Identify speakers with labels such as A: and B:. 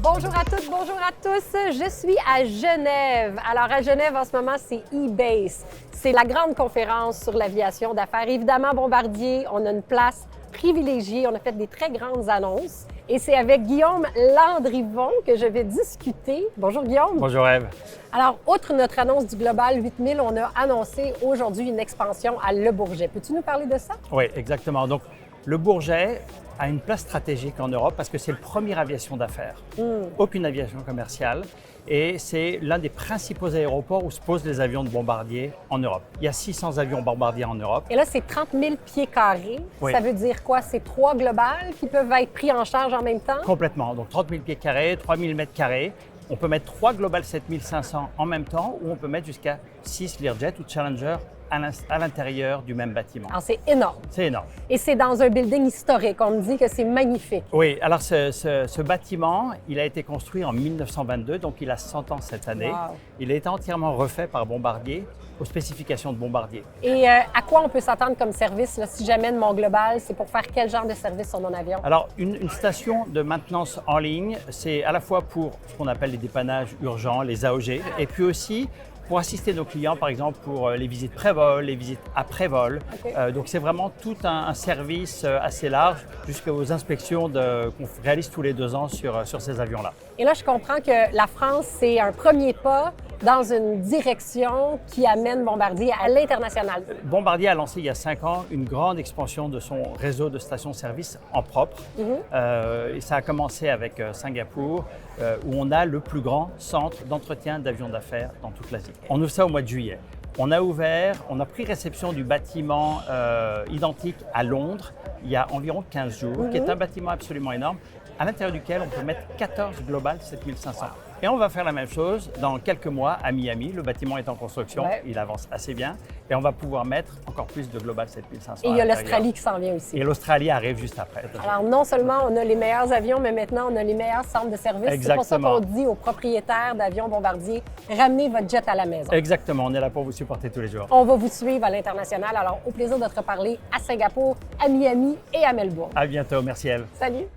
A: Bonjour à toutes, bonjour à tous. Je suis à Genève. Alors, à Genève, en ce moment, c'est eBase. C'est la grande conférence sur l'aviation d'affaires. Évidemment, Bombardier, on a une place privilégiée. On a fait des très grandes annonces. Et c'est avec Guillaume Landrivon que je vais discuter. Bonjour, Guillaume.
B: Bonjour, Ève.
A: Alors, outre notre annonce du Global 8000, on a annoncé aujourd'hui une expansion à Le Bourget. Peux-tu nous parler de ça?
B: Oui, exactement. Donc, le Bourget a une place stratégique en Europe parce que c'est le premier aviation d'affaires. Aucune aviation commerciale. Et c'est l'un des principaux aéroports où se posent les avions de Bombardier en Europe. Il y a 600 avions Bombardier en Europe.
A: Et là, c'est 30 000 pieds carrés.
B: Oui.
A: Ça veut dire quoi? C'est 3 globales qui peuvent être pris en charge en même temps?
B: Complètement. Donc 30 000 pieds carrés, 3 000 mètres carrés. On peut mettre 3 Global 7500 en même temps ou on peut mettre jusqu'à 6 Learjet ou Challenger à l'intérieur du même bâtiment.
A: Alors, c'est énorme.
B: C'est énorme.
A: Et c'est dans un building historique. On me dit que c'est magnifique.
B: Oui, alors ce bâtiment, il a été construit en 1922, donc il a 100 ans cette année.
A: Wow.
B: Il a été entièrement refait par Bombardier, aux spécifications de Bombardier.
A: Et à quoi on peut s'attendre comme service là, si j'amène mon Global? C'est pour faire quel genre de service sur mon avion?
B: Alors, une station de maintenance en ligne, c'est à la fois pour ce qu'on appelle les dépannages urgents, les AOG, et puis aussi pour assister nos clients, par exemple, pour les visites pré-vol, les visites après-vol.
A: Okay.
B: Donc, c'est vraiment tout un service assez large jusqu'aux inspections qu'on réalise tous les 2 ans sur ces avions-là.
A: Et là, je comprends que la France, c'est un premier pas dans une direction qui amène Bombardier à l'international.
B: Bombardier a lancé il y a 5 ans une grande expansion de son réseau de stations-service en propre. Et ça a commencé avec Singapour, où on a le plus grand centre d'entretien d'avions d'affaires dans toute l'Asie. On ouvre ça au mois de juillet. On a pris réception du bâtiment identique à Londres il y a environ 15 jours, qui est un bâtiment absolument énorme, à l'intérieur duquel on peut mettre 14 Global 7500. Et on va faire la même chose dans quelques mois à Miami. Le bâtiment est en construction, il avance assez bien. Et on va pouvoir mettre encore plus de Global 7500.
A: Et il y a l'Australie qui s'en vient aussi.
B: Et l'Australie arrive juste après.
A: Alors non seulement on a les meilleurs avions, mais maintenant on a les meilleurs centres de service.
B: Exactement.
A: C'est pour ça qu'on dit aux propriétaires d'avions Bombardier, ramenez votre jet à la maison.
B: Exactement, on est là pour vous supporter tous les jours.
A: On va vous suivre à l'international. Alors au plaisir de te reparler à Singapour, à Miami et à Melbourne.
B: À bientôt, merci Elle.
A: Salut!